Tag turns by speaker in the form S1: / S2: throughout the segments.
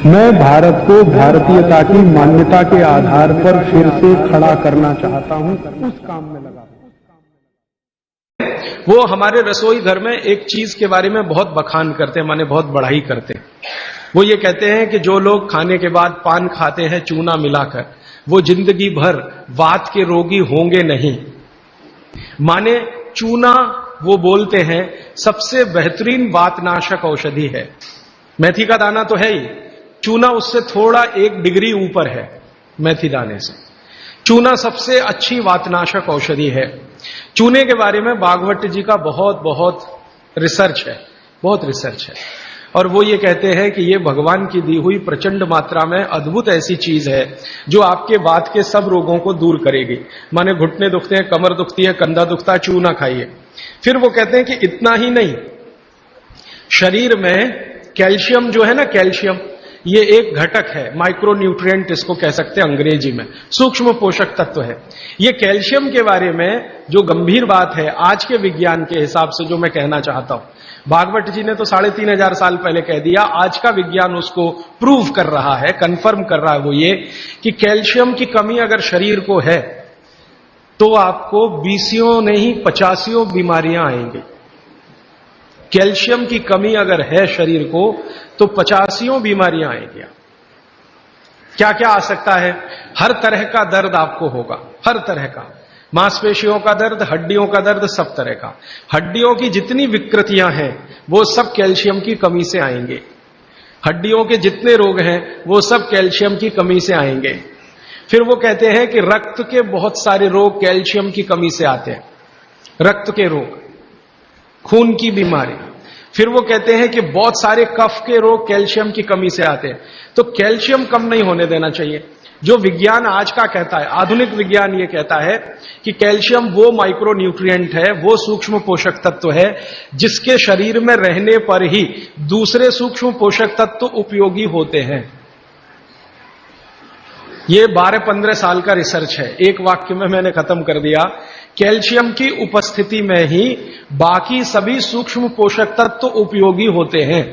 S1: मैं भारत को भारतीयता की मान्यता के आधार पर फिर से खड़ा करना चाहता हूं, उस काम में लगा हूं।
S2: वो हमारे रसोई घर में एक चीज के बारे में बहुत बखान करते हैं, माने बहुत बढ़ाई करते हैं। वो ये कहते हैं कि जो लोग खाने के बाद पान खाते हैं चूना मिलाकर, वो जिंदगी भर वात के रोगी होंगे नहीं। माने चूना, वो बोलते हैं, सबसे बेहतरीन वातनाशक औषधि है। मेथी का दाना तो है ही, चूना उससे थोड़ा 1 डिग्री ऊपर है मेथी दाने से। चूना सबसे अच्छी वातनाशक औषधि है। चूने के बारे में भागवत जी का बहुत रिसर्च है, बहुत रिसर्च है। और वो ये कहते हैं कि ये भगवान की दी हुई प्रचंड मात्रा में अद्भुत ऐसी चीज है जो आपके वात के सब रोगों को दूर करेगी। माने घुटने दुखते हैं, कमर दुखती है, कंधा दुखता है, चूना खाइए। फिर वो कहते हैं कि इतना ही नहीं, शरीर में कैल्शियम जो है ना, कैल्शियम ये एक घटक है, माइक्रो न्यूट्रिएंट इसको कह सकते हैं अंग्रेजी में, सूक्ष्म पोषक तत्व है। ये कैल्शियम के बारे में जो गंभीर बात है आज के विज्ञान के हिसाब से, जो मैं कहना चाहता हूं, भागवत जी ने तो 3500 साल पहले कह दिया, आज का विज्ञान उसको प्रूव कर रहा है, कंफर्म कर रहा है। वो ये कि कैल्शियम की कमी अगर शरीर को है तो आपको 20 नहीं 50 बीमारियां आएंगी। कैल्शियम की कमी अगर है शरीर को तो 50 बीमारियां आएंगी। क्या क्या आ सकता है? हर तरह का दर्द आपको होगा, हर तरह का, मांसपेशियों का दर्द, हड्डियों का दर्द, सब तरह का। हड्डियों की जितनी विकृतियां हैं वो सब कैल्शियम की कमी से आएंगे। हड्डियों के जितने रोग हैं वो सब कैल्शियम की कमी से आएंगे। फिर वो कहते हैं कि रक्त के बहुत सारे रोग कैल्शियम की कमी से आते हैं, रक्त के रोग, खून की बीमारी। फिर वो कहते हैं कि बहुत सारे कफ के रोग कैल्शियम की कमी से आते हैं। तो कैल्शियम कम नहीं होने देना चाहिए। जो विज्ञान आज का कहता है, आधुनिक विज्ञान ये कहता है कि कैल्शियम वो माइक्रो न्यूट्रिएंट है, वो सूक्ष्म पोषक तत्व है जिसके शरीर में रहने पर ही दूसरे सूक्ष्म पोषक तत्व उपयोगी होते हैं। ये 12-15 साल का रिसर्च है, एक वाक्य में मैंने खत्म कर दिया। कैल्शियम की उपस्थिति में ही बाकी सभी सूक्ष्म पोषक तत्व उपयोगी होते हैं।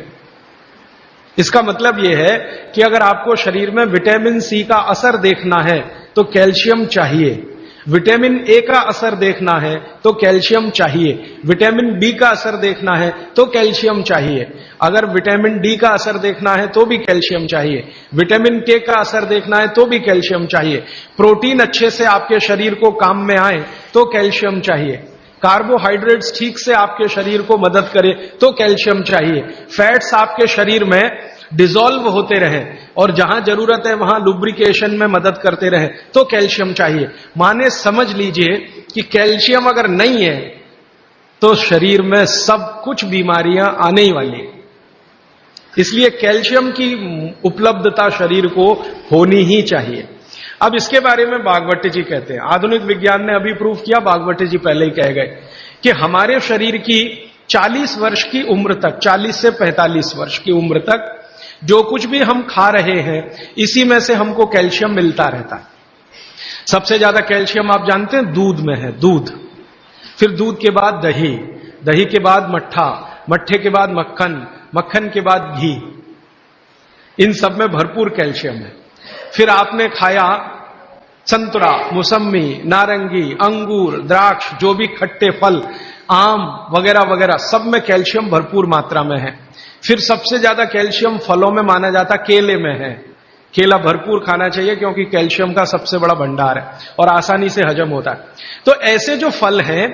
S2: इसका मतलब यह है कि अगर आपको शरीर में विटामिन सी का असर देखना है तो कैल्शियम चाहिए, विटामिन ए का असर देखना है तो कैल्शियम चाहिए, विटामिन बी का असर देखना है तो कैल्शियम चाहिए, अगर विटामिन डी का असर देखना है तो भी कैल्शियम चाहिए, विटामिन के का असर देखना है तो भी कैल्शियम चाहिए, प्रोटीन अच्छे से आपके शरीर को काम में आए तो कैल्शियम चाहिए, कार्बोहाइड्रेट्स ठीक से आपके शरीर को मदद करे तो कैल्शियम चाहिए, फैट्स आपके शरीर में डिसॉल्व होते रहे और जहां जरूरत है वहां लुब्रिकेशन में मदद करते रहे तो कैल्शियम चाहिए। माने समझ लीजिए कि कैल्शियम अगर नहीं है तो शरीर में सब कुछ बीमारियां आने ही वाली है। इसलिए कैल्शियम की उपलब्धता शरीर को होनी ही चाहिए। अब इसके बारे में भागवत जी कहते हैं, आधुनिक विज्ञान ने अभी प्रूव किया, भागवत जी पहले ही कह गए कि हमारे शरीर की 40 वर्ष की उम्र तक, 40 से 45 वर्ष की उम्र तक जो कुछ भी हम खा रहे हैं इसी में से हमको कैल्शियम मिलता रहता है। सबसे ज्यादा कैल्शियम आप जानते हैं दूध में है, दूध, फिर दूध के बाद दही, दही के बाद मट्ठा, मट्ठे के बाद मक्खन, मक्खन के बाद घी, इन सब में भरपूर कैल्शियम है। फिर आपने खाया संतरा, मौसम्मी, नारंगी, अंगूर, द्राक्ष, जो भी खट्टे फल, आम वगैरह वगैरह, सब में कैल्शियम भरपूर मात्रा में है। फिर सबसे ज्यादा कैल्शियम फलों में माना जाता केले में है। केला भरपूर खाना चाहिए क्योंकि कैल्शियम का सबसे बड़ा भंडार है और आसानी से हजम होता है। तो ऐसे जो फल हैं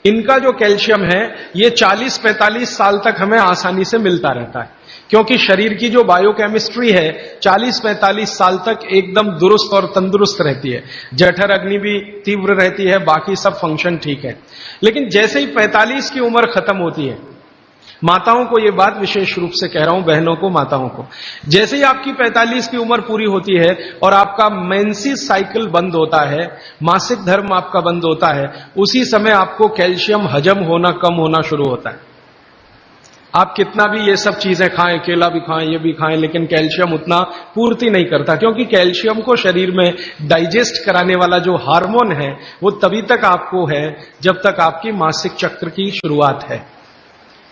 S2: इनका जो कैल्शियम है ये 40-45 साल तक हमें आसानी से मिलता रहता है, क्योंकि शरीर की जो बायोकेमिस्ट्री है 40-45 साल तक एकदम दुरुस्त और तंदुरुस्त रहती है, जठर अग्नि भी तीव्र रहती है, बाकी सब फंक्शन ठीक है। लेकिन जैसे ही 45 की उम्र खत्म होती है, माताओं को यह बात विशेष रूप से कह रहा हूं, बहनों को, माताओं को, जैसे ही आपकी 45 की उम्र पूरी होती है और आपका मेंसेस साइकिल बंद होता है, मासिक धर्म आपका बंद होता है, उसी समय आपको कैल्शियम हजम होना कम होना शुरू होता है। आप कितना भी ये सब चीजें खाएं, केला भी खाएं, ये भी खाएं, लेकिन कैल्शियम उतना पूर्ति नहीं करता, क्योंकि कैल्शियम को शरीर में डाइजेस्ट कराने वाला जो हार्मोन है वो तभी तक आपको है जब तक आपकी मासिक चक्र की शुरुआत है।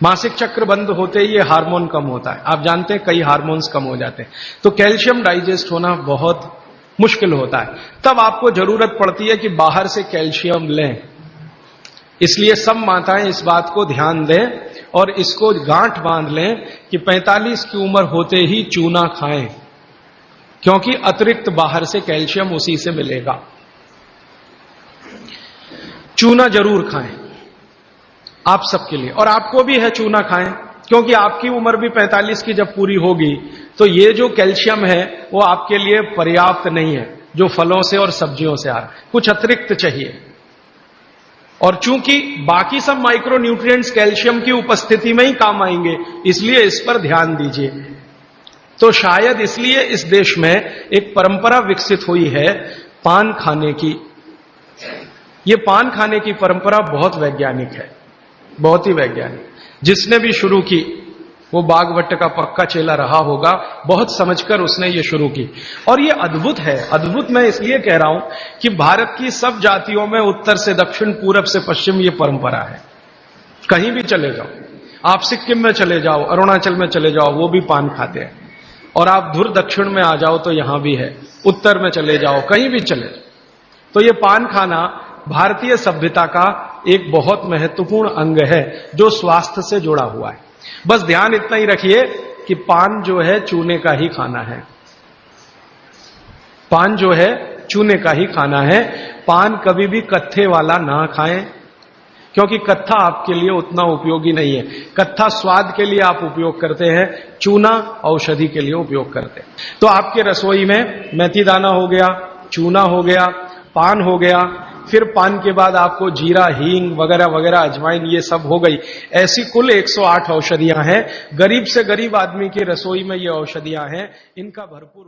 S2: मासिक चक्र बंद होते ही ये हार्मोन कम होता है। आप जानते हैं कई हार्मोन्स कम हो जाते हैं, तो कैल्शियम डाइजेस्ट होना बहुत मुश्किल होता है। तब आपको जरूरत पड़ती है कि बाहर से कैल्शियम लें। इसलिए सब माताएं इस बात को ध्यान दें और इसको गांठ बांध लें कि 45 की उम्र होते ही चूना खाएं, क्योंकि अतिरिक्त बाहर से कैल्शियम उसी से मिलेगा। चूना जरूर खाएं आप सबके लिए, और आपको भी है चूना खाएं, क्योंकि आपकी उम्र भी 45 की जब पूरी होगी तो ये जो कैल्शियम है वो आपके लिए पर्याप्त नहीं है जो फलों से और सब्जियों से आ रहा है, कुछ अतिरिक्त चाहिए। और चूंकि बाकी सब माइक्रो न्यूट्रिएंट्स कैल्शियम की उपस्थिति में ही काम आएंगे, इसलिए इस पर ध्यान दीजिए। तो शायद इसलिए इस देश में एक परंपरा विकसित हुई है पान खाने की। ये पान खाने की परंपरा बहुत वैज्ञानिक है, बहुत ही वैज्ञानिक। जिसने भी शुरू की वो बागवट का पक्का चेला रहा होगा, बहुत समझकर उसने ये शुरू की। और ये अद्भुत है। अद्भुत मैं इसलिए कह रहा हूं कि भारत की सब जातियों में उत्तर से दक्षिण, पूरब से पश्चिम ये परंपरा है। कहीं भी चले जाओ, आप सिक्किम में चले जाओ, अरुणाचल में चले जाओ, वो भी पान खाते हैं। और आप धुर दक्षिण में आ जाओ तो यहां भी है, उत्तर में चले जाओ, कहीं भी चले जाओ। तो ये पान खाना भारतीय सभ्यता का एक बहुत महत्वपूर्ण अंग है जो स्वास्थ्य से जुड़ा हुआ है। बस ध्यान इतना ही रखिए कि पान जो है चूने का ही खाना है। पान जो है चूने का ही खाना है। पान कभी भी कत्थे वाला ना खाएं, क्योंकि कत्था आपके लिए उतना उपयोगी नहीं है। कत्था स्वाद के लिए आप उपयोग करते हैं, चूना औषधि के लिए उपयोग करते हैं। तो आपके रसोई में मेथी दाना हो गया, चूना हो गया, पान हो गया, फिर पान के बाद आपको जीरा, हींग वगैरह वगैरह, अजवाइन, ये सब हो गई। ऐसी कुल 108 औषधियां हैं। गरीब से गरीब आदमी की रसोई में ये औषधियां हैं, इनका भरपूर